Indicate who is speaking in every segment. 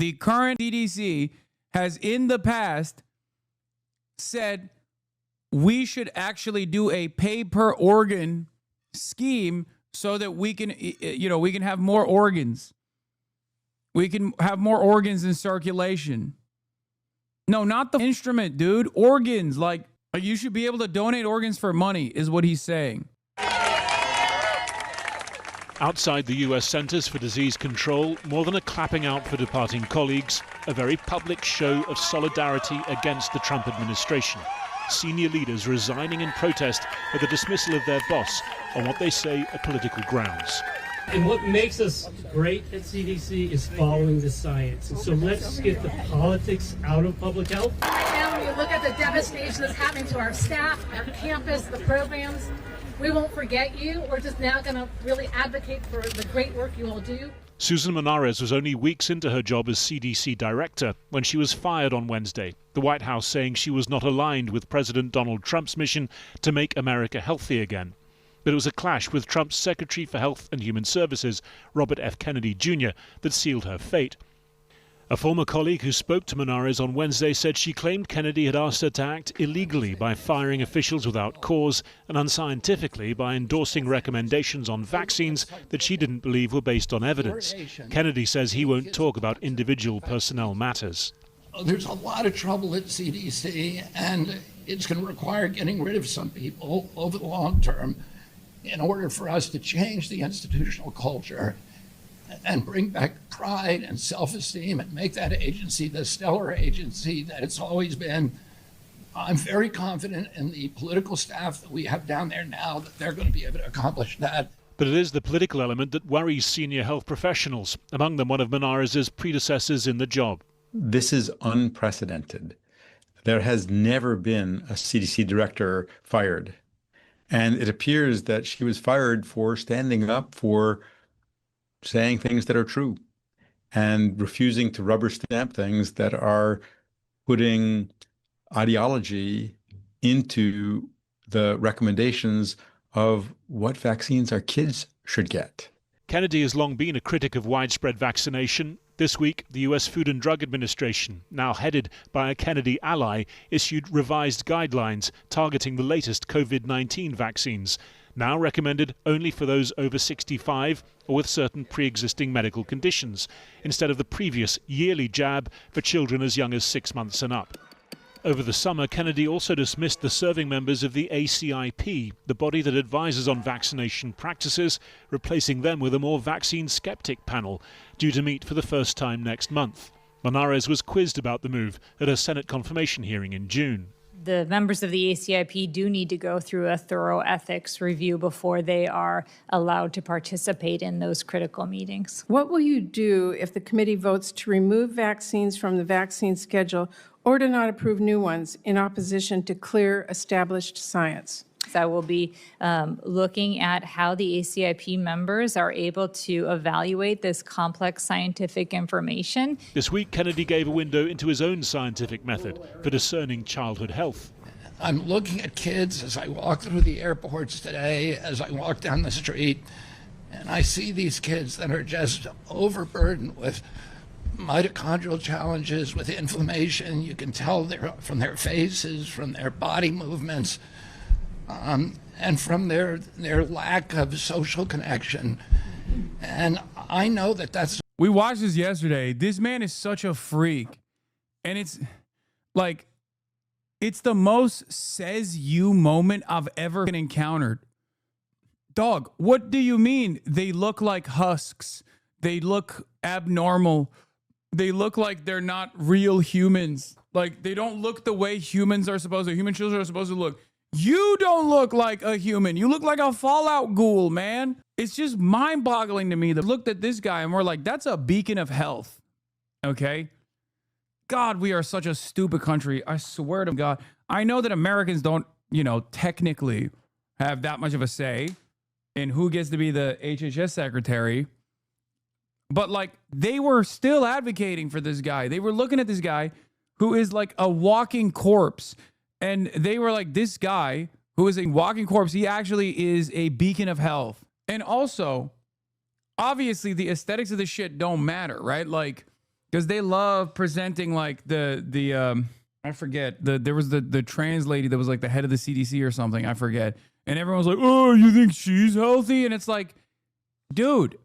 Speaker 1: The current CDC has in the past said we should actually do a pay per organ scheme so that we can, we can have more organs. We can have more organs in circulation. No, not the instrument, dude. Organs. Like you should be able to donate organs for money is what he's saying.
Speaker 2: Outside the US Centers for Disease Control, more than a clapping out for departing colleagues, a very public show of solidarity against the Trump administration. Senior leaders resigning in protest at the dismissal of their boss on what they say are political grounds.
Speaker 3: And what makes us great at CDC is following the science. And so let's get the politics out of public health.
Speaker 4: Right now, when you look at the devastation that's happening to our staff, our campus, the programs, we won't forget you. We're just now going to really advocate for the great work you all do.
Speaker 2: Susan Menares was only weeks into her job as CDC director when she was fired on Wednesday, the White House saying she was not aligned with President Donald Trump's mission to make America healthy again. But it was a clash with Trump's Secretary for Health and Human Services, Robert F. Kennedy Jr., that sealed her fate. A former colleague who spoke to Menares on Wednesday said she claimed Kennedy had asked her to act illegally by firing officials without cause and unscientifically by endorsing recommendations on vaccines that she didn't believe were based on evidence. Kennedy says he won't talk about individual personnel matters.
Speaker 5: There's a lot of trouble at CDC, and it's going to require getting rid of some people over the long term in order for us to change the institutional culture and bring back pride and self-esteem and make that agency the stellar agency that it's always been. I'm very confident in the political staff that we have down there now that they're going to be able to accomplish that.
Speaker 2: But it is the political element that worries senior health professionals, among them one of Menares' predecessors in the job.
Speaker 6: This is unprecedented. There has never been a CDC director fired. And it appears that she was fired for standing up for saying things that are true and refusing to rubber stamp things that are putting ideology into the recommendations of what vaccines our kids should get.
Speaker 2: Kennedy has long been a critic of widespread vaccination. This week, the U.S. Food and Drug Administration, now headed by a Kennedy ally, issued revised guidelines targeting the latest COVID-19 vaccines, now recommended only for those over 65 or with certain pre-existing medical conditions, instead of the previous yearly jab for children as young as 6 months and up. Over the summer, Kennedy also dismissed the serving members of the ACIP, the body that advises on vaccination practices, replacing them with a more vaccine-skeptic panel, due to meet for the first time next month. Menares was quizzed about the move at a Senate confirmation hearing in June.
Speaker 7: The members of the ACIP do need to go through a thorough ethics review before they are allowed to participate in those critical meetings.
Speaker 8: What will you do if the committee votes to remove vaccines from the vaccine schedule or to not approve new ones in opposition to clear established science?
Speaker 7: So I will be looking at how the ACIP members are able to evaluate this complex scientific information.
Speaker 2: This week, Kennedy gave a window into his own scientific method for discerning childhood health.
Speaker 5: I'm looking at kids as I walk through the airports today, as I walk down the street, and I see these kids that are just overburdened with mitochondrial challenges, with inflammation. You can tell from their faces, from their body movements, and from their lack of social connection. And I know that that's...
Speaker 1: We watched this yesterday. This man is such a freak. And it's like, it's the most says you moment I've ever encountered. Dog, what do you mean they look like husks? They look abnormal. They look like they're not real humans. Like, they don't look the way humans are supposed to. Human children are supposed to look. You don't look like a human. You look like a Fallout ghoul, man. It's just mind-boggling to me that looked at this guy and we're like, that's a beacon of health. Okay? God, we are such a stupid country. I swear to God. I know that Americans don't, technically have that much of a say in who gets to be the HHS secretary. But like, they were still advocating for this guy. They were looking at this guy who is like a walking corpse. And they were like, this guy who is a walking corpse, he actually is a beacon of health. And also, obviously, the aesthetics of this shit don't matter, right? Like, because they love presenting like the I forget, there was the trans lady that was like the head of the CDC or something, I forget, and everyone was like, oh, you think she's healthy? And it's like, dude,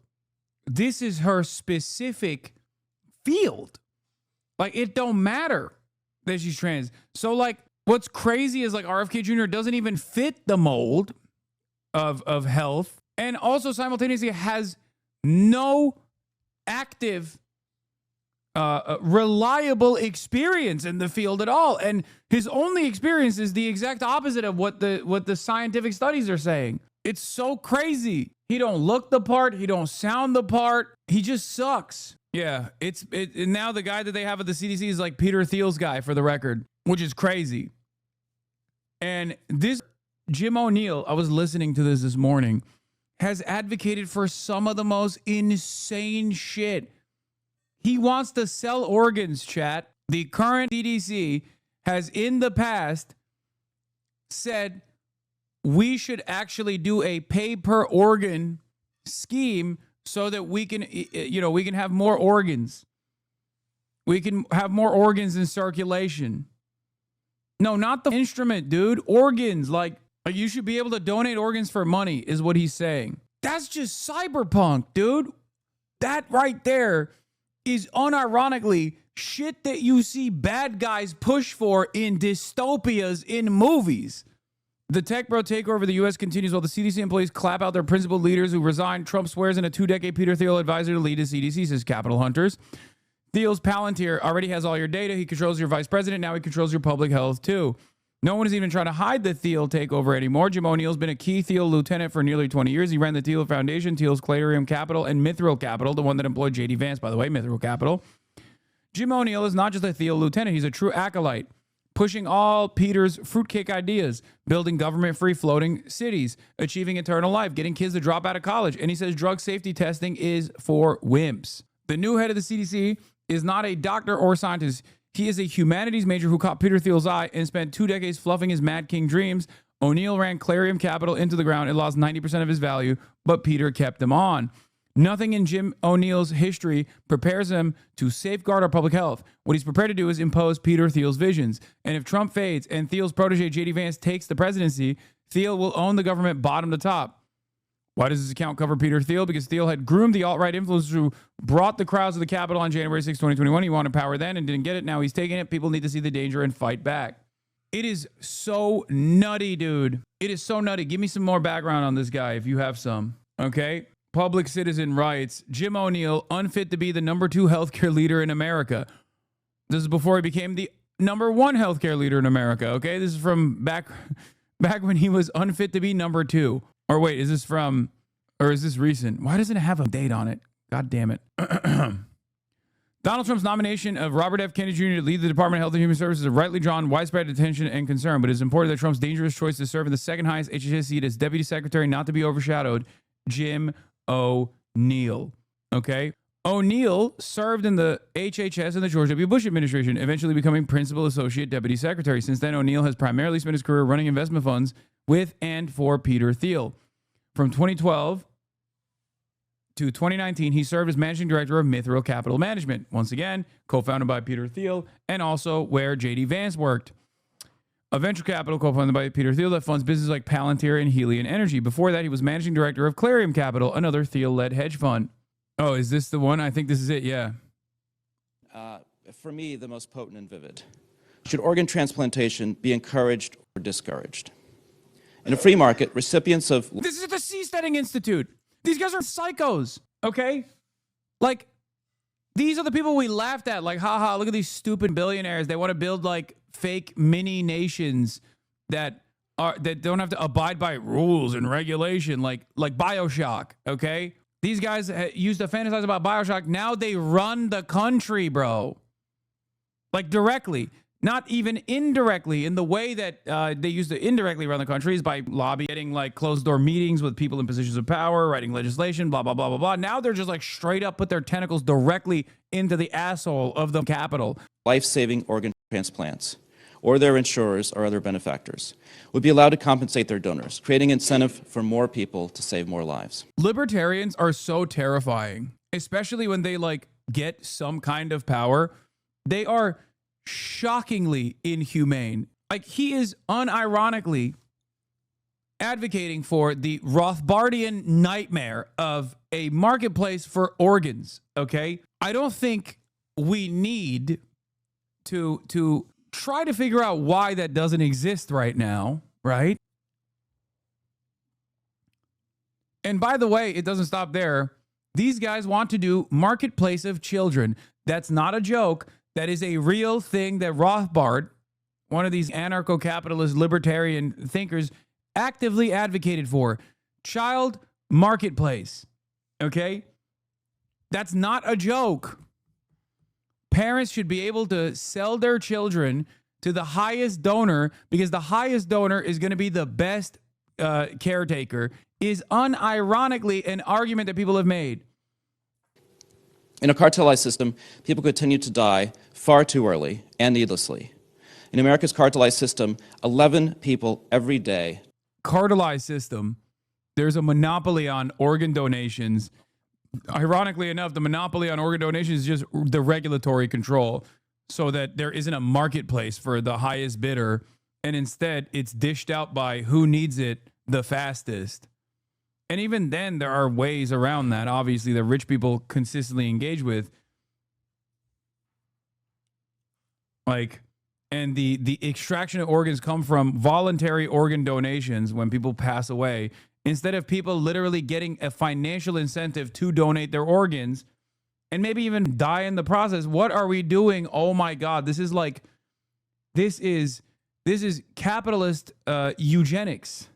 Speaker 1: this is her specific field. Like, it don't matter that she's trans. So like, what's crazy is like RFK Jr. doesn't even fit the mold of health, and also simultaneously has no active reliable experience in the field at all, and his only experience is the exact opposite of what the scientific studies are saying. It's so crazy. He don't look the part, he don't sound the part, he just sucks. Yeah, and now the guy that they have at the CDC is like Peter Thiel's guy, for the record, which is crazy. And this Jim O'Neill, I was listening to this morning, has advocated for some of the most insane shit. He wants to sell organs, chat. The current CDC has in the past said we should actually do a pay per organ scheme so that we can, we can have more organs. We can have more organs in circulation. No, not the instrument, dude. Organs. Like you should be able to donate organs for money is what he's saying. That's just cyberpunk, dude. That right there is unironically shit that you see bad guys push for in dystopias in movies. The tech bro takeover of the U.S. continues while the CDC employees clap out their principal leaders who resigned. Trump swears in a 2-decade Peter Thiel advisor to lead the CDC, says Capitol Hunters. Thiel's Palantir already has all your data. He controls your vice president. Now he controls your public health, too. No one is even trying to hide the Thiel takeover anymore. Jim O'Neill's been a key Thiel lieutenant for nearly 20 years. He ran the Thiel Foundation, Thiel's Clarium Capital, and Mithril Capital, the one that employed J.D. Vance, by the way, Mithril Capital. Jim O'Neill is not just a Thiel lieutenant. He's a true acolyte, pushing all Peter's fruitcake ideas, building government-free floating cities, achieving eternal life, getting kids to drop out of college. And he says drug safety testing is for wimps. The new head of the CDC is not a doctor or scientist. He is a humanities major who caught Peter Thiel's eye and spent 2 decades fluffing his Mad King dreams. O'Neill ran Clarium Capital into the ground and lost 90% of his value, but Peter kept him on. Nothing in Jim O'Neill's history prepares him to safeguard our public health. What he's prepared to do is impose Peter Thiel's visions. And if Trump fades and Thiel's protege, J.D. Vance, takes the presidency, Thiel will own the government bottom to top. Why does this account cover Peter Thiel? Because Thiel had groomed the alt-right influencers who brought the crowds to the Capitol on January 6, 2021. He wanted power then and didn't get it. Now he's taking it. People need to see the danger and fight back. It is so nutty, dude. It is so nutty. Give me some more background on this guy if you have some. Okay? Public Citizen writes, Jim O'Neill, unfit to be the #2 healthcare leader in America. This is before he became the #1 healthcare leader in America. Okay? This is from back when he was unfit to be #2. Or wait, is this from, or is this recent? Why doesn't it have a date on it? God damn it. Donald Trump's nomination of Robert F. Kennedy Jr. to lead the Department of Health and Human Services has rightly drawn widespread attention and concern, but it's important that Trump's dangerous choice to serve in the second highest HHS seat as Deputy Secretary not to be overshadowed, Jim O'Neill. Okay? O'Neill served in the HHS in the George W. Bush administration, eventually becoming Principal Associate Deputy Secretary. Since then, O'Neill has primarily spent his career running investment funds with and for Peter Thiel. From 2012 to 2019, he served as managing director of Mithril Capital Management, once again, co-founded by Peter Thiel, and also where J.D. Vance worked. A venture capital co-founded by Peter Thiel that funds businesses like Palantir and Helion Energy. Before that, he was managing director of Clarium Capital, another Thiel-led hedge fund. Oh, is this the one? I think this is it, yeah.
Speaker 9: For me, the most potent and vivid. Should organ transplantation be encouraged or discouraged? In a free market, recipients of...
Speaker 1: This is at the Seasteading Institute. These guys are psychos, okay? Like, these are the people we laughed at. Like, haha, look at these stupid billionaires. They want to build, like, fake mini nations that don't have to abide by rules and regulation, like BioShock, okay? These guys used to fantasize about BioShock. Now they run the country, bro. Like, directly. Not even indirectly, in the way that they used to indirectly run the country is by lobbying, like closed-door meetings with people in positions of power, writing legislation, blah, blah, blah, blah, blah. Now they're just like straight up put their tentacles directly into the asshole of the Capitol.
Speaker 9: Life-saving organ transplants, or their insurers or other benefactors, would be allowed to compensate their donors, creating incentive for more people to save more lives.
Speaker 1: Libertarians are so terrifying, especially when they like get some kind of power, they are shockingly inhumane. Like, he is unironically advocating for the Rothbardian nightmare of a marketplace for organs, okay? I don't think we need to try to figure out why that doesn't exist right now, right? And by the way, it doesn't stop there. These guys want to do marketplace of children. That's not a joke. That is a real thing that Rothbard, one of these anarcho-capitalist libertarian thinkers, actively advocated for. Child marketplace. Okay? That's not a joke. Parents should be able to sell their children to the highest donor, because the highest donor is going to be the best caretaker, is unironically an argument that people have made.
Speaker 9: In a cartelized system, people continue to die far too early and needlessly. In America's cartelized system, 11 people every day.
Speaker 1: Cartelized system, there's a monopoly on organ donations. Ironically enough, the monopoly on organ donations is just the regulatory control, so that there isn't a marketplace for the highest bidder, and instead it's dished out by who needs it the fastest. And even then, there are ways around that, obviously, that rich people consistently engage with. Like, and the extraction of organs come from voluntary organ donations when people pass away, instead of people literally getting a financial incentive to donate their organs and maybe even die in the process. What are we doing? Oh my God, this is capitalist eugenics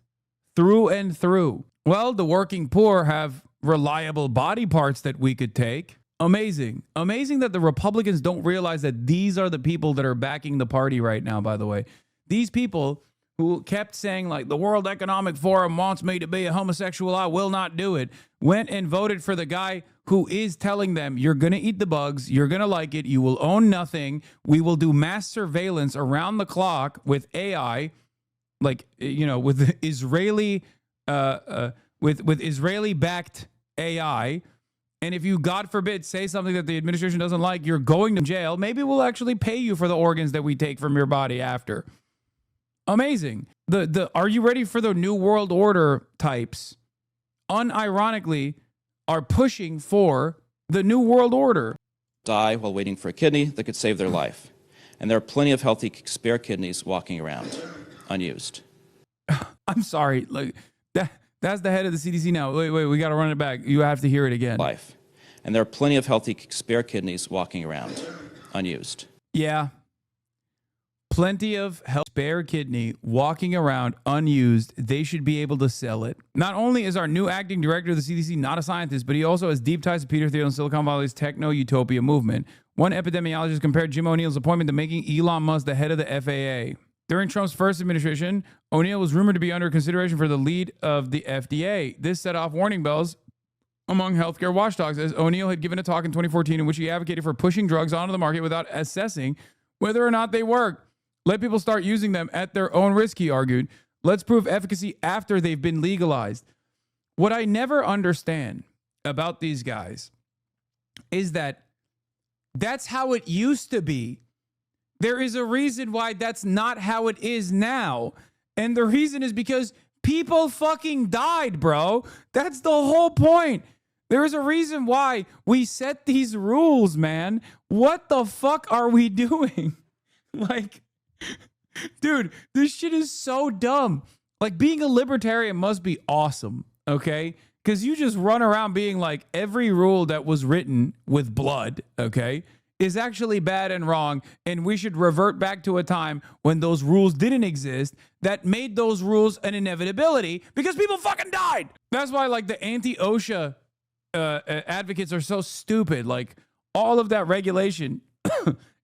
Speaker 1: through and through. Well, the working poor have reliable body parts that we could take. Amazing. Amazing that the Republicans don't realize that these are the people that are backing the party right now, by the way. These people who kept saying, like, the World Economic Forum wants me to be a homosexual, I will not do it, went and voted for the guy who is telling them, you're going to eat the bugs, you're going to like it, you will own nothing, we will do mass surveillance around the clock with AI, like, you know, with Israeli... with Israeli-backed AI, and if you, God forbid, say something that the administration doesn't like, you're going to jail. Maybe we'll actually pay you for the organs that we take from your body after. Amazing. Are you ready for the New World Order types? Unironically, are pushing for the New World Order.
Speaker 9: Die while waiting for a kidney that could save their life. And there are plenty of healthy spare kidneys walking around, unused.
Speaker 1: I'm sorry, like... That's the head of the CDC now. Wait, we got to run it back. You have to hear it again.
Speaker 9: Life. And there are plenty of healthy spare kidneys walking around, unused.
Speaker 1: Yeah. Plenty of spare kidney walking around unused. They should be able to sell it. Not only is our new acting director of the CDC not a scientist, but he also has deep ties to Peter Thiel and Silicon Valley's techno-utopia movement. One epidemiologist compared Jim O'Neill's appointment to making Elon Musk the head of the FAA. During Trump's first administration, O'Neill was rumored to be under consideration for the lead of the FDA. This set off warning bells among healthcare watchdogs, as O'Neill had given a talk in 2014 in which he advocated for pushing drugs onto the market without assessing whether or not they work. Let people start using them at their own risk, he argued. Let's prove efficacy after they've been legalized. What I never understand about these guys is that that's how it used to be. There is a reason why that's not how it is now. And the reason is because people fucking died, bro. That's the whole point. There is a reason why we set these rules, man. What the fuck are we doing? Like, dude, this shit is so dumb. Like, being a libertarian must be awesome, okay? Because you just run around being like, every rule that was written with blood, okay, is actually bad and wrong, and we should revert back to a time when those rules didn't exist that made those rules an inevitability because people fucking died. That's why, like, the anti-OSHA advocates are so stupid. Like, all of that regulation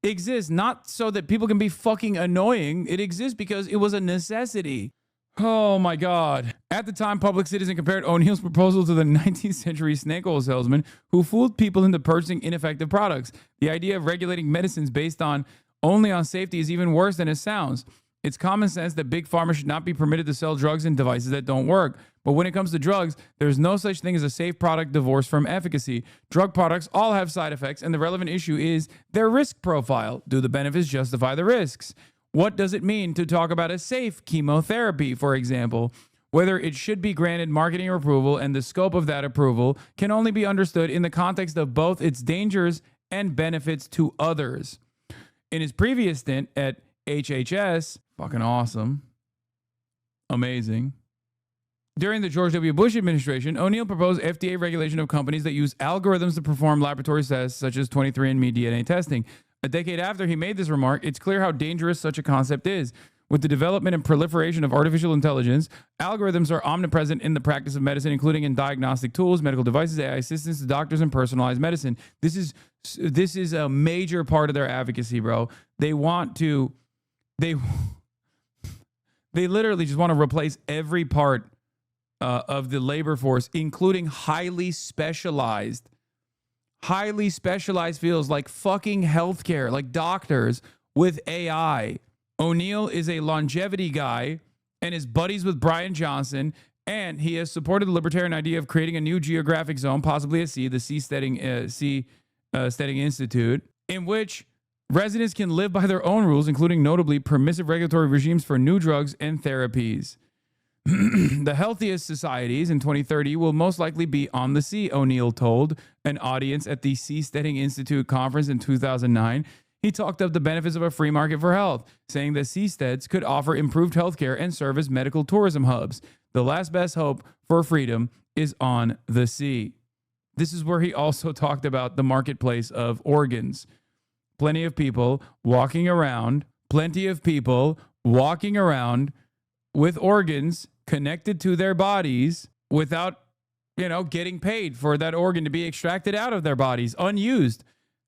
Speaker 1: exists not so that people can be fucking annoying. It exists because it was a necessity. Oh my God. At the time, Public Citizen compared O'Neill's proposal to the 19th century snake oil salesman who fooled people into purchasing ineffective products. The idea of regulating medicines based only on safety is even worse than it sounds. It's common sense that big pharma should not be permitted to sell drugs and devices that don't work. But when it comes to drugs, there's no such thing as a safe product divorced from efficacy. Drug products all have side effects, and the relevant issue is their risk profile. Do the benefits justify the risks? What does it mean to talk about a safe chemotherapy, for example? Whether it should be granted marketing approval and the scope of that approval can only be understood in the context of both its dangers and benefits to others. In his previous stint at HHS, fucking awesome, amazing. During the George W. Bush administration, O'Neill proposed FDA regulation of companies that use algorithms to perform laboratory tests such as 23andMe DNA testing. A decade after he made this remark, it's clear how dangerous such a concept is. With the development and proliferation of artificial intelligence, algorithms are omnipresent in the practice of medicine, including in diagnostic tools, medical devices, AI assistants to doctors, and personalized medicine. This is a major part of their advocacy, bro. They literally just want to replace every part of the labor force, including highly specialized fields like fucking healthcare, like doctors, with AI. O'Neill is a longevity guy and is buddies with Brian Johnson, and he has supported the libertarian idea of creating a new geographic zone, possibly at sea, the Seasteading Institute, in which residents can live by their own rules, including notably permissive regulatory regimes for new drugs and therapies. The healthiest societies in 2030 will most likely be on the sea, O'Neill told an audience at the Seasteading Institute conference in 2009. He talked up the benefits of a free market for health, saying that seasteads could offer improved healthcare and serve as medical tourism hubs. The last best hope for freedom is on the sea. This is where he also talked about the marketplace of organs. Plenty of people walking around with organs connected to their bodies without, getting paid for that organ to be extracted out of their bodies, unused.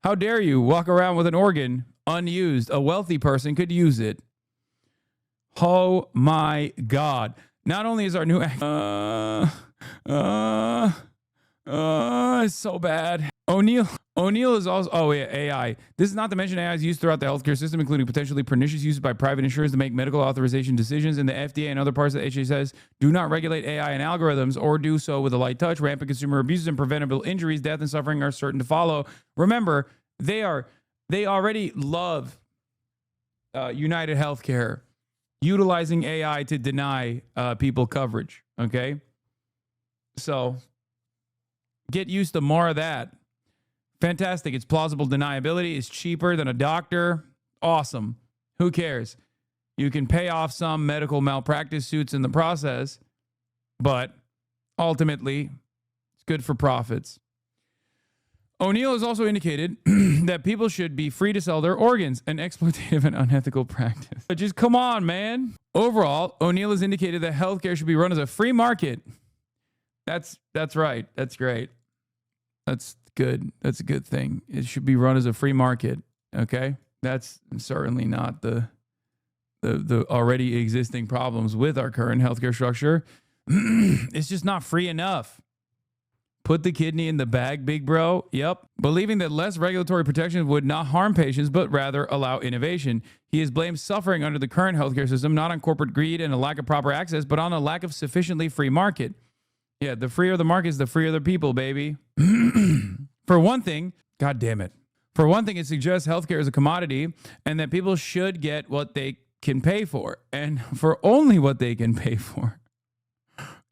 Speaker 1: How dare you walk around with an organ unused? A wealthy person could use it. Oh my God. Not only is our new it's so bad. O'Neill is also, AI. This is not to mention AI's use throughout the healthcare system, including potentially pernicious use by private insurers to make medical authorization decisions. And the FDA and other parts of the HHS do not regulate AI and algorithms, or do so with a light touch. Rampant consumer abuses and preventable injuries, death, and suffering are certain to follow. Remember, they already love United Healthcare utilizing AI to deny people coverage. Okay, so get used to more of that. Fantastic. It's plausible deniability. It's cheaper than a doctor. Awesome. Who cares? You can pay off some medical malpractice suits in the process, but ultimately, it's good for profits. O'Neill has also indicated that people should be free to sell their organs, an exploitative and unethical practice. But just come on, man. Overall, O'Neill has indicated that healthcare should be run as a free market. That's right. That's great. That's good. That's a good thing. It should be run as a free market. Okay? That's certainly not the already existing problems with our current healthcare structure. It's just not free enough. Put the kidney in the bag, big bro. Yep. Believing that less regulatory protection would not harm patients, but rather allow innovation. He has blamed suffering under the current healthcare system not on corporate greed and a lack of proper access, but on a lack of sufficiently free market. Yeah, the freer the market is the freer the people, baby. For one thing, God damn it. For one thing, it suggests healthcare is a commodity and that people should get what they can pay for, and for only what they can pay for.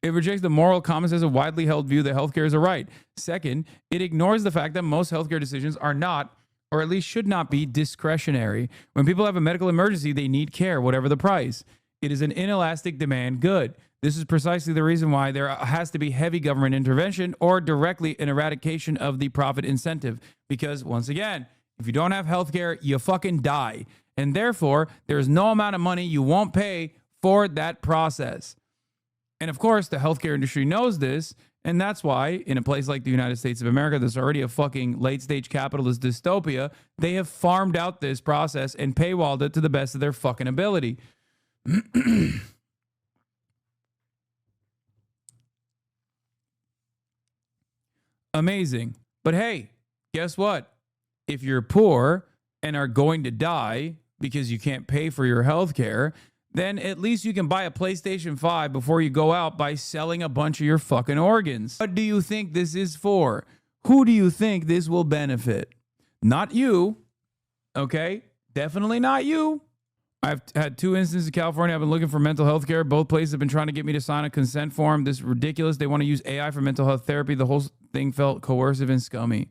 Speaker 1: It rejects the moral common sense of widely held view that healthcare is a right. Second, it ignores the fact that most healthcare decisions are not, or at least should not be, discretionary. When people have a medical emergency, they need care, whatever the price. It is an inelastic demand good. This is precisely the reason why there has to be heavy government intervention or directly an eradication of the profit incentive. Because once again, if you don't have healthcare, you fucking die. And therefore, there's no amount of money you won't pay for that process. And of course, the healthcare industry knows this. And that's why in a place like the United States of America, that's already a fucking late stage capitalist dystopia, they have farmed out this process and paywalled it to the best of their fucking ability. Amazing. But hey, guess what? If you're poor and are going to die because you can't pay for your health care, then at least you can buy a PlayStation 5 before you go out by selling a bunch of your fucking organs. What do you think this is for? Who do you think this will benefit? Not you. Okay? Definitely not you. I've had 2 instances in California. I've been looking for mental health care. Both places have been trying to get me to sign a consent form. This is ridiculous. They want to use AI for mental health therapy. The whole thing felt coercive and scummy.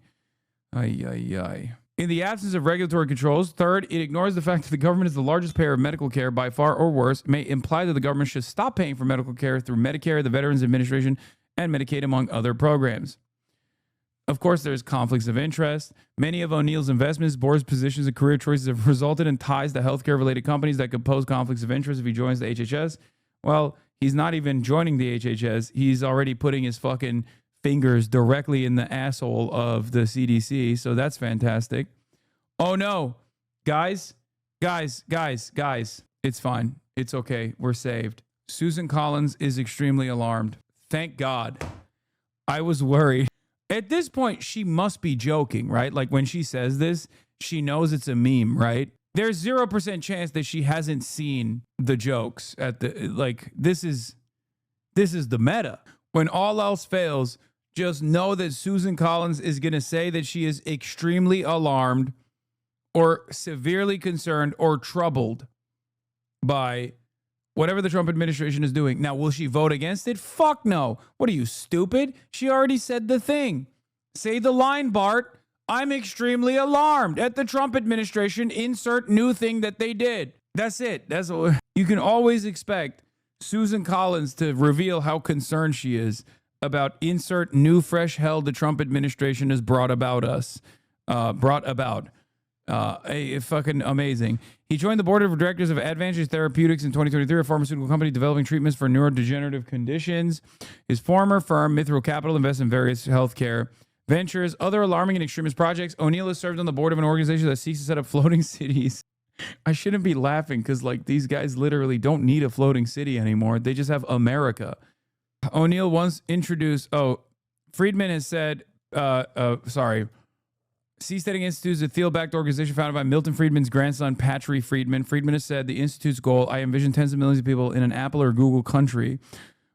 Speaker 1: Ay, ay, ay. In the absence of regulatory controls, third, it ignores the fact that the government is the largest payer of medical care by far, or worse, may imply that the government should stop paying for medical care through Medicare, the Veterans Administration, and Medicaid, among other programs. Of course, there's conflicts of interest. Many of O'Neill's investments, board's positions, and career choices have resulted in ties to healthcare-related companies that could pose conflicts of interest if he joins the HHS. Well, he's not even joining the HHS. He's already putting his fucking fingers directly in the asshole of the CDC, so that's fantastic. Oh, no. Guys, it's fine. It's okay. We're saved. Susan Collins is extremely alarmed. Thank God. I was worried. At this point, she must be joking, right? Like when she says this, she knows it's a meme, right? There's 0% chance that she hasn't seen the jokes at the, like, this is the meta. When all else fails, just know that Susan Collins is going to say that she is extremely alarmed or severely concerned or troubled by whatever the Trump administration is doing. Now, will she vote against it? Fuck no. What are you, stupid? She already said the thing. Say the line, Bart. I'm extremely alarmed at the Trump administration. Insert new thing that they did. That's it. That's all. You can always expect Susan Collins to reveal how concerned she is about insert new fresh hell the Trump administration has brought about. Fucking amazing. He joined the board of directors of Advantage Therapeutics in 2023, a pharmaceutical company developing treatments for neurodegenerative conditions. His former firm, Mithril Capital, invests in various healthcare ventures. Other alarming and extremist projects. O'Neill has served on the board of an organization that seeks to set up floating cities. I shouldn't be laughing because, like, these guys literally don't need a floating city anymore. They just have America. O'Neill once introduced... Friedman has said... Seasteading Institute is a Thiel-backed organization founded by Milton Friedman's grandson, Patry Friedman. Friedman has said the Institute's goal, I envision tens of millions of people in an Apple or Google country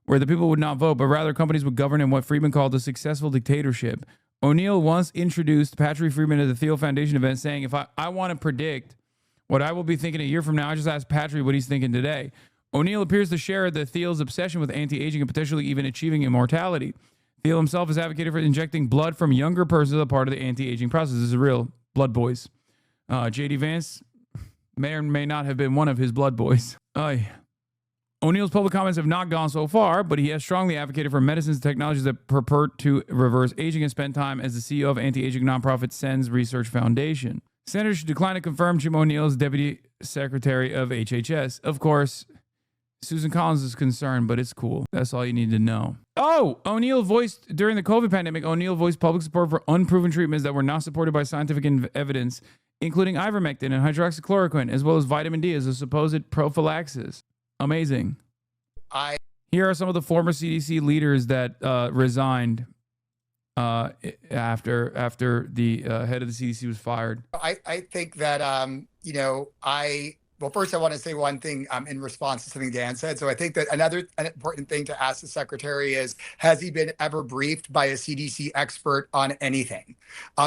Speaker 1: where the people would not vote, but rather companies would govern in what Friedman called a successful dictatorship. O'Neill once introduced Patry Friedman at the Thiel Foundation event, saying, if I want to predict what I will be thinking a year from now, I just ask Patry what he's thinking today. O'Neill appears to share the Thiel's obsession with anti-aging and potentially even achieving immortality. Thiel himself has advocated for injecting blood from younger persons as a part of the anti-aging process. This is real. Blood boys. J.D. Vance may or may not have been one of his blood boys. O'Neill's public comments have not gone so far, but he has strongly advocated for medicines and technologies that purport to reverse aging and spent time as the CEO of anti-aging nonprofit SENS Research Foundation. Senators should decline to confirm Jim O'Neill as Deputy Secretary of HHS. Of course, Susan Collins is concerned, but it's cool. That's all you need to know. O'Neill voiced, during the COVID pandemic, O'Neill voiced public support for unproven treatments that were not supported by scientific evidence, including ivermectin and hydroxychloroquine, as well as vitamin D as a supposed prophylaxis. Amazing. Here are some of the former CDC leaders that resigned after the head of the CDC was fired.
Speaker 10: I think that, well, first I want to say one thing in response to something Dan said. So I think that an important thing to ask the secretary is, has he been ever briefed by a CDC expert on anything,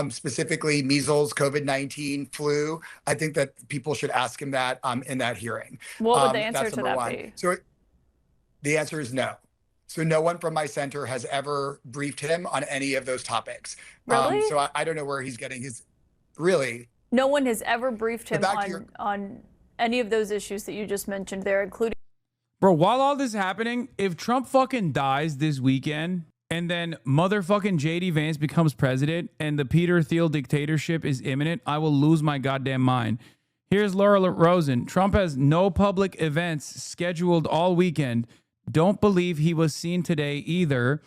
Speaker 10: specifically measles, COVID-19, flu? I think that people should ask him that in that hearing.
Speaker 11: What would the answer to that be?
Speaker 10: So the answer is no. So no one from my center has ever briefed him on any of those topics.
Speaker 11: Really?
Speaker 10: So I don't know where he's getting his, really.
Speaker 11: No one has ever briefed him on any of those issues that you just mentioned there, including...
Speaker 1: Bro, while all this is happening, if Trump fucking dies this weekend and then motherfucking J.D. Vance becomes president and the Peter Thiel dictatorship is imminent, I will lose my goddamn mind. Here's Laura Rosen. Trump has no public events scheduled all weekend. Don't believe he was seen today either.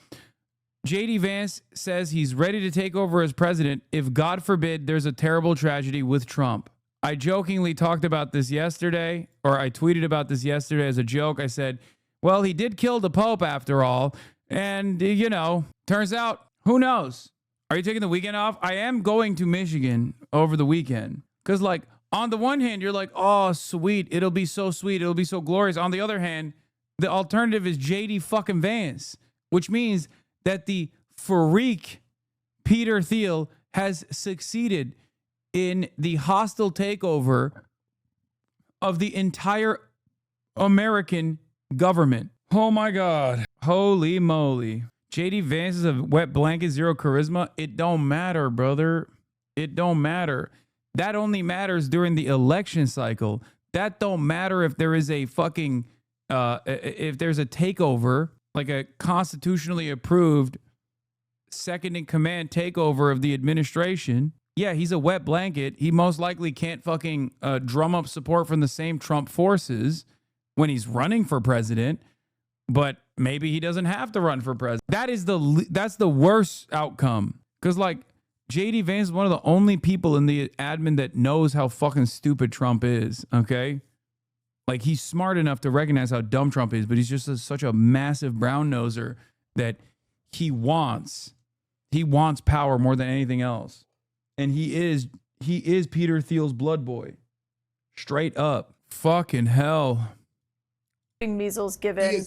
Speaker 1: J.D. Vance says he's ready to take over as president if, God forbid, there's a terrible tragedy with Trump. I jokingly talked about this yesterday, or I tweeted about this yesterday as a joke. I said, well, he did kill the Pope after all. And, turns out, who knows? Are you taking the weekend off? I am going to Michigan over the weekend. Because, On the one hand, you're like, oh, sweet. It'll be so sweet. It'll be so glorious. On the other hand, the alternative is JD fucking Vance, which means that the freak Peter Thiel has succeeded in the hostile takeover of the entire American government. Oh my God. Holy moly. JD Vance is a wet blanket, zero charisma. It don't matter, brother. It don't matter. That only matters during the election cycle. That don't matter if there is a fucking, if there's a takeover, like a constitutionally approved second in command takeover of the administration. Yeah, he's a wet blanket. He most likely can't fucking drum up support from the same Trump forces when he's running for president, but maybe he doesn't have to run for president. That's the worst outcome. Because like JD Vance is one of the only people in the admin that knows how fucking stupid Trump is, okay? Like he's smart enough to recognize how dumb Trump is, but he's just such a massive brown noser that he wants power more than anything else. And he is Peter Thiel's blood boy. Straight up. Fucking hell.
Speaker 11: Measles given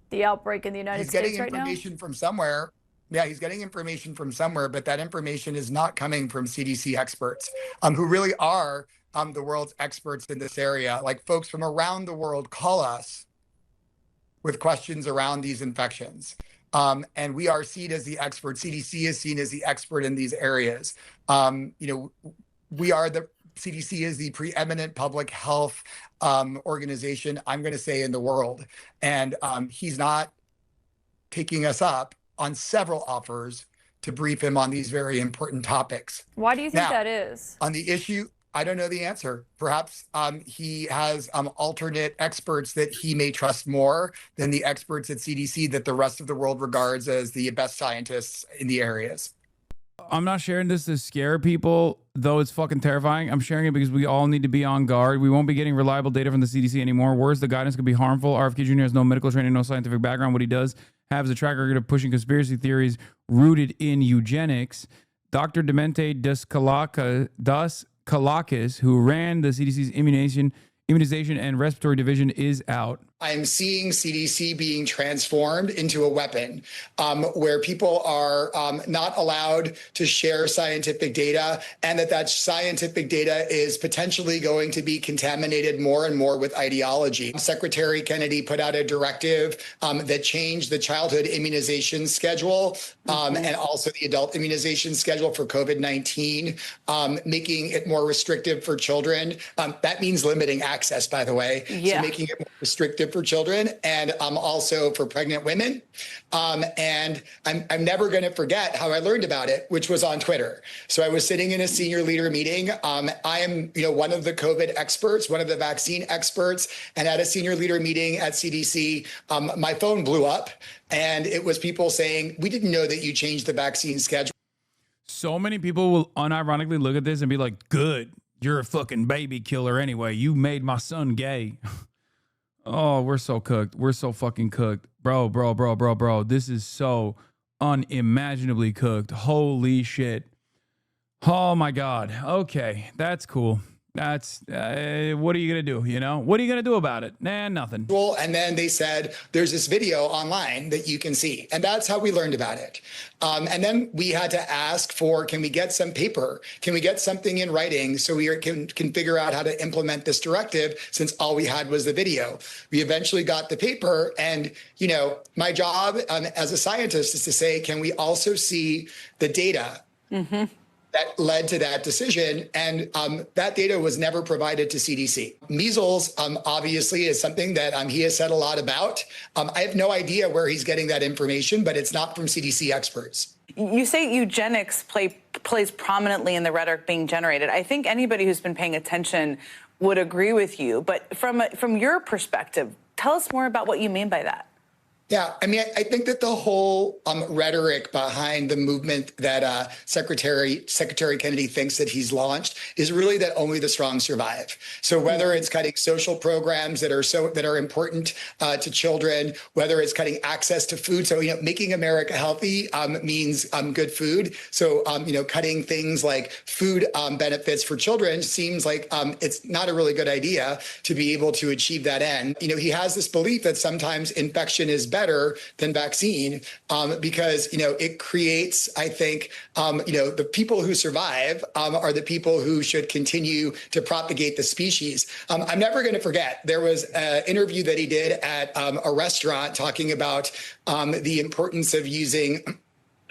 Speaker 11: the outbreak in the United States right now?
Speaker 10: He's getting information from somewhere. Yeah, he's getting information from somewhere, but that information is not coming from CDC experts who really are the world's experts in this area. Like folks from around the world call us with questions around these infections. And we are seen as the expert. CDC is seen as the expert in these areas. CDC is the preeminent public health organization, I'm going to say, in the world. And he's not taking us up on several offers to brief him on these very important topics.
Speaker 11: Why do you think that is?
Speaker 10: On the issue, I don't know the answer. Perhaps he has alternate experts that he may trust more than the experts at CDC that the rest of the world regards as the best scientists in the areas.
Speaker 1: I'm not sharing this to scare people, though it's fucking terrifying. I'm sharing it because we all need to be on guard. We won't be getting reliable data from the CDC anymore. Worse, the guidance could be harmful. RFK Jr. has no medical training, no scientific background. What he does have is a track record of pushing conspiracy theories rooted in eugenics. Dr. Demente Kalakis, who ran the CDC's immunization and respiratory division, is out.
Speaker 10: I'm seeing CDC being transformed into a weapon where people are not allowed to share scientific data, and that scientific data is potentially going to be contaminated more and more with ideology. Secretary Kennedy put out a directive that changed the childhood immunization schedule and also the adult immunization schedule for COVID-19, making it more restrictive for children. That means limiting access, by the way.
Speaker 11: Yeah.
Speaker 10: So making it more restrictive for children and also for pregnant women. And I'm never going to forget how I learned about it, which was on Twitter. So I was sitting in a senior leader meeting. I am, one of the COVID experts, one of the vaccine experts, and at a senior leader meeting at CDC, my phone blew up, and it was people saying, "We didn't know that you changed the vaccine schedule."
Speaker 1: So many people will unironically look at this and be like, "Good, you're a fucking baby killer anyway. You made my son gay." Oh, we're so cooked. We're so fucking cooked. Bro. This is so unimaginably cooked. Holy shit. Oh my God. Okay, that's cool. That's, what are you going to do? What are you going to do about it? Nah, nothing.
Speaker 10: And then they said, there's this video online that you can see. And that's how we learned about it. And then we had to ask for, can we get some paper? Can we get something in writing so we can figure out how to implement this directive, since all we had was the video? We eventually got the paper. And, my job as a scientist is to say, can we also see the data? Mm-hmm. That led to that decision, and that data was never provided to CDC. Measles, obviously, is something that he has said a lot about. I have no idea where he's getting that information, but it's not from CDC experts.
Speaker 12: You say eugenics plays prominently in the rhetoric being generated. I think anybody who's been paying attention would agree with you, but from your perspective, tell us more about what you mean by that.
Speaker 10: Yeah, I mean, I think that the whole rhetoric behind the movement that Secretary Kennedy thinks that he's launched is really that only the strong survive. So whether it's cutting social programs that are important to children, whether it's cutting access to food, so making America healthy means good food. So cutting things like food benefits for children seems like it's not a really good idea to be able to achieve that end. He has this belief that sometimes infection is better than vaccine because, it creates, I think, the people who survive are the people who should continue to propagate the species. I'm never going to forget, there was an interview that he did at a restaurant talking about the importance of using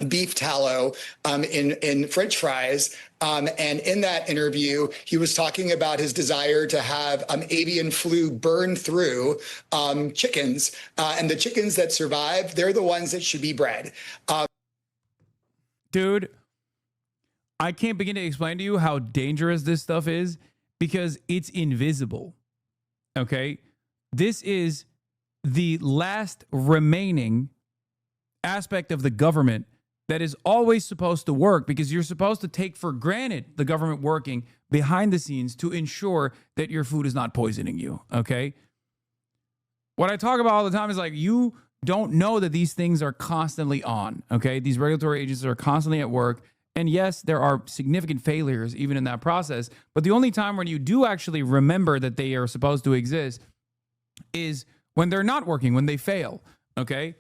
Speaker 10: beef tallow in French fries. And in that interview, he was talking about his desire to have avian flu burn through chickens. And the chickens that survive, they're the ones that should be bred.
Speaker 1: Dude, I can't begin to explain to you how dangerous this stuff is because it's invisible. Okay? This is the last remaining aspect of the government that is always supposed to work because you're supposed to take for granted the government working behind the scenes to ensure that your food is not poisoning you, okay? What I talk about all the time is like you don't know that these things are constantly on, okay? These regulatory agencies are constantly at work. And yes, there are significant failures even in that process. But the only time when you do actually remember that they are supposed to exist is when they're not working, when they fail, okay?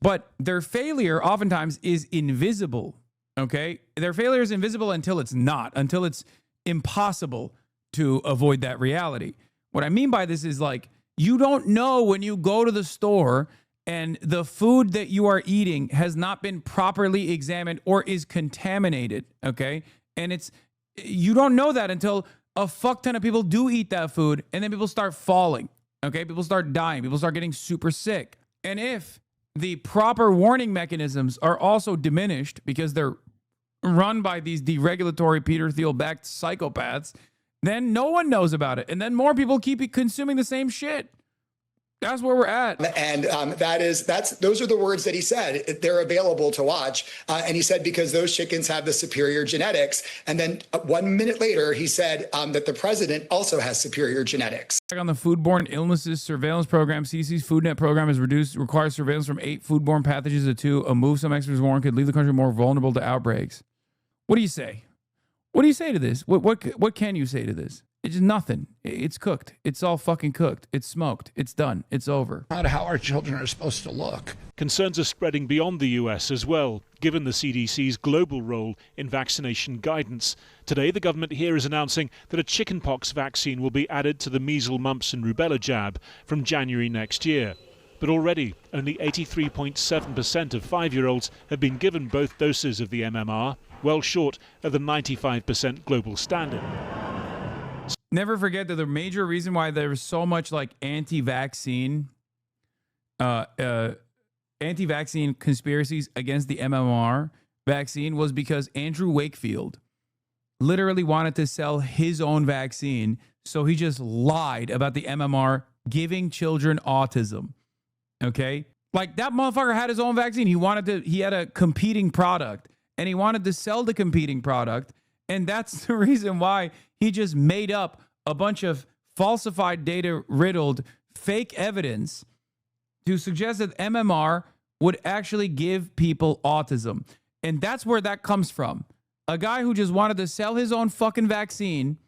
Speaker 1: But their failure oftentimes is invisible, okay? Their failure is invisible until it's not, until it's impossible to avoid that reality. What I mean by this is like, you don't know when you go to the store and the food that you are eating has not been properly examined or is contaminated, okay? And you don't know that until a fuck ton of people do eat that food and then people start falling, okay? People start dying, people start getting super sick. And if the proper warning mechanisms are also diminished because they're run by these deregulatory Peter Thiel-backed psychopaths, then no one knows about it. And then more people keep consuming the same shit. That's where we're at.
Speaker 10: And those are the words that he said. They're available to watch. And he said, because those chickens have the superior genetics. And then 1 minute later, he said that the president also has superior genetics.
Speaker 1: On the foodborne illnesses surveillance program, CDC's FoodNet program requires surveillance from 8 foodborne pathogens to 2. A move some experts warn could leave the country more vulnerable to outbreaks. What do you say? What do you say to this? What can you say to this? It's nothing. It's cooked. It's all fucking cooked. It's smoked. It's done. It's over.
Speaker 5: Not how our children are supposed to look.
Speaker 2: Concerns are spreading beyond the US as well, given the CDC's global role in vaccination guidance. Today, the government here is announcing that a chickenpox vaccine will be added to the measles, mumps and rubella jab from January next year. But already, only 83.7% of 5-year-olds have been given both doses of the MMR, well short of the 95% global standard.
Speaker 1: Never forget that the major reason why there was so much like anti-vaccine conspiracies against the MMR vaccine was because Andrew Wakefield literally wanted to sell his own vaccine. So he just lied about the MMR giving children autism. Okay. Like that motherfucker had his own vaccine. He had a competing product and he wanted to sell the competing product. And that's the reason why he just made up a bunch of falsified data riddled fake evidence to suggest that MMR would actually give people autism. And that's where that comes from. A guy who just wanted to sell his own fucking vaccine,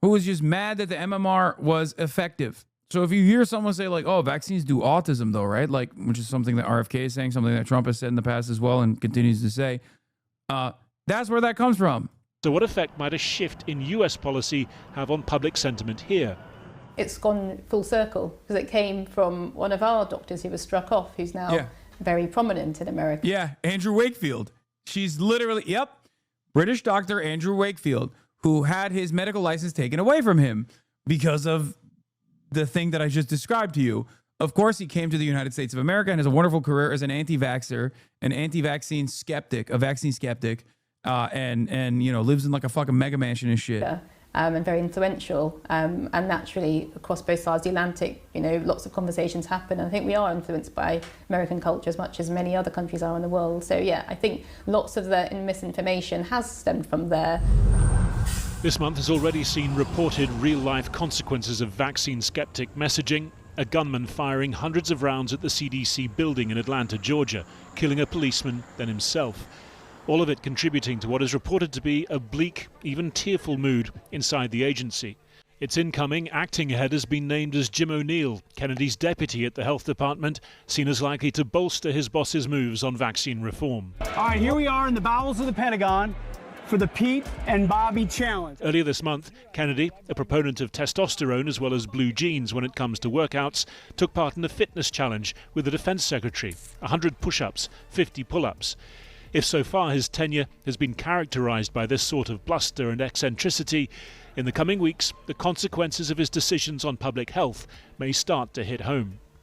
Speaker 1: who was just mad that the MMR was effective. So if you hear someone say like, oh, vaccines do autism though, right? Like, which is something that RFK is saying, something that Trump has said in the past as well and continues to say, that's where that comes from.
Speaker 2: So what effect might a shift in US policy have on public sentiment here?
Speaker 13: It's gone full circle because it came from one of our doctors who was struck off, who's now very prominent in America.
Speaker 1: Yeah, Andrew Wakefield. She's literally, British doctor Andrew Wakefield, who had his medical license taken away from him because of the thing that I just described to you. Of course, he came to the United States of America and has a wonderful career as an anti-vaxxer, an anti-vaccine skeptic, a vaccine skeptic, and lives in like a fucking mega mansion and shit.
Speaker 13: Yeah. and very influential. And naturally, across both sides of the Atlantic, lots of conversations happen. And I think we are influenced by American culture as much as many other countries are in the world. So yeah, I think lots of the misinformation has stemmed from there.
Speaker 2: This month has already seen reported real-life consequences of vaccine skeptic messaging. A gunman firing hundreds of rounds at the CDC building in Atlanta, Georgia, killing a policeman, then himself. All of it contributing to what is reported to be a bleak, even tearful mood inside the agency. Its incoming acting head has been named as Jim O'Neill, Kennedy's deputy at the health department, seen as likely to bolster his boss's moves on vaccine reform.
Speaker 14: All right, here we are in the bowels of the Pentagon for the Pete and Bobby challenge.
Speaker 2: Earlier this month, Kennedy, a proponent of testosterone as well as blue jeans when it comes to workouts, took part in a fitness challenge with the defense secretary, 100 push-ups, 50 pull-ups. If so far his tenure has been characterized by this sort of bluster and eccentricity, in the coming weeks, the consequences of his decisions on public health may start to hit home.